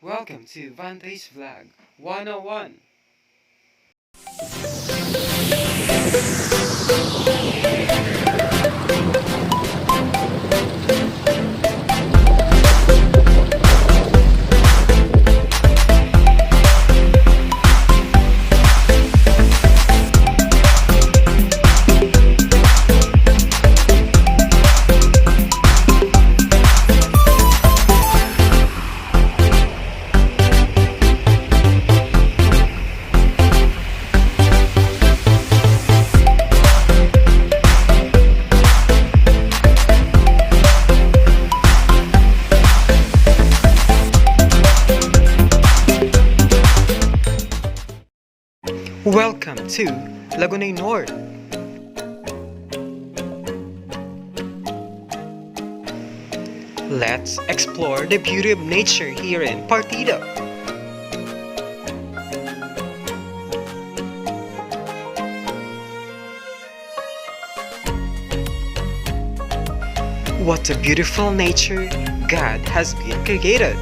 Welcome to Vandoys Vlog 101. Welcome to LAGONOY North. Let's explore the beauty of nature here in Partida. What a beautiful nature God has been created.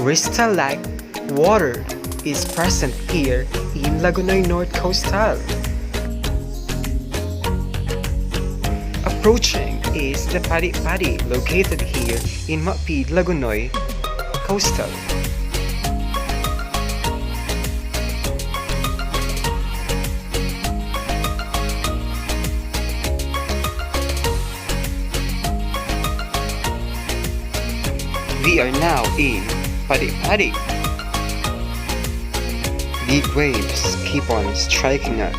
Crystal-like water is present here in LAGONOY North Coastal. Approaching is the Padi located here in Mapid, LAGONOY Coastal. We are now in Padi. Big waves keep on striking us.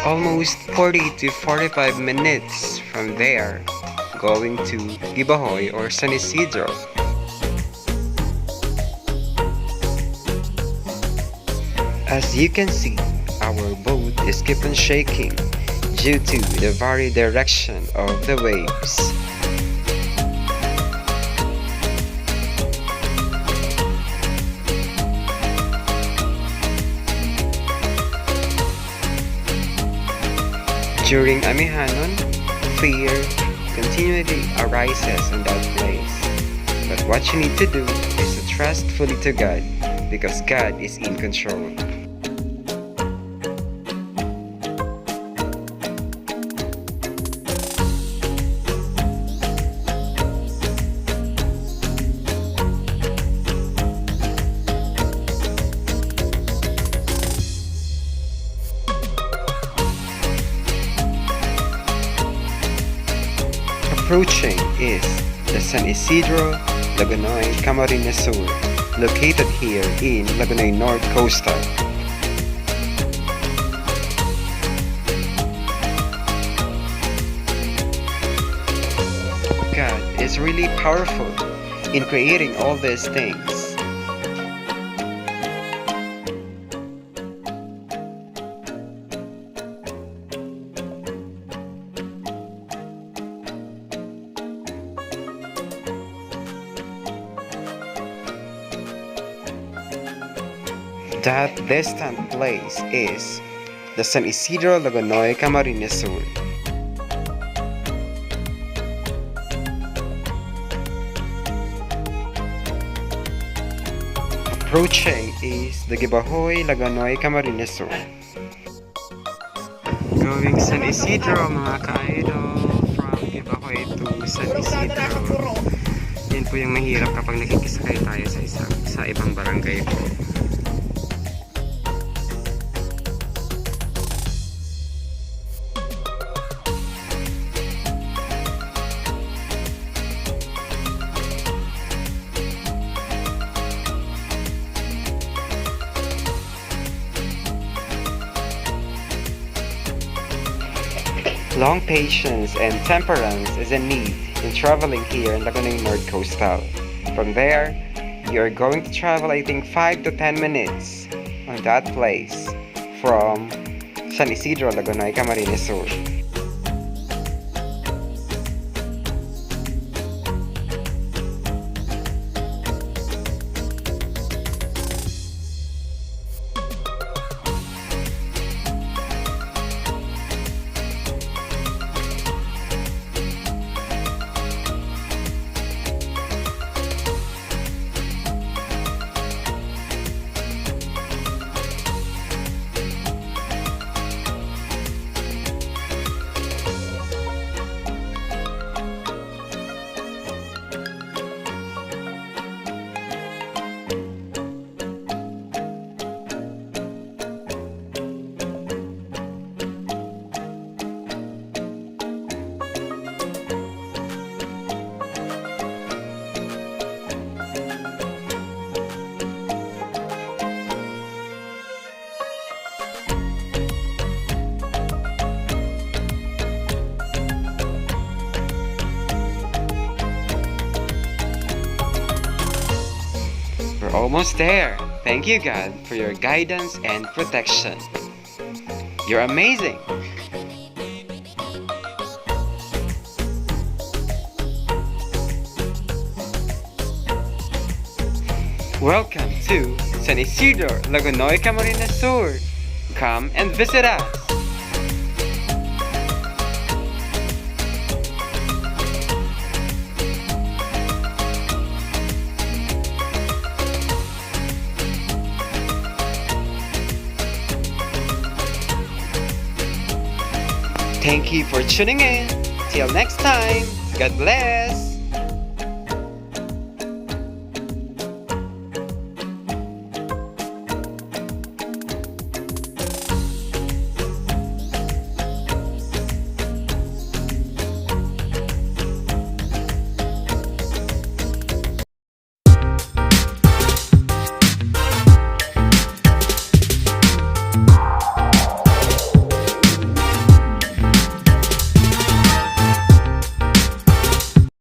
Almost 40 to 45 minutes from there, going to Gibahoy or San Isidro. As you can see, our boat is keep on shaking due to the very direction of the waves. During Amihanon, fear continually arises in that place. But what you need to do is to trust fully to God, because God is in control. Approaching is the San Isidro LAGONOY Camarines Sur, located here in LAGONOY North Coastal. God is really powerful in creating all these things. That distant place is the San Isidro LAGONOY, Camarines Sur. Approaching is the Gibahoy, LAGONOY, Camarines Sur. Going San Isidro mga ka-idol, from Gibahoy to San Isidro. Yan po yung mahirap kapag nakikisakay tayo sa ibang barangay po. Long patience and temperance is a need in traveling here in LAGONOY North Coastal. From there, you are going to travel I think 5 to 10 minutes on that place from San Isidro, LAGONOY, Camarines Sur. We're almost there. Thank you, God, for your guidance and protection. You're amazing. Welcome to San Isidro, LAGONOY, Camarines Sur. Come and visit us. Thank you for tuning in. Till next time, God bless.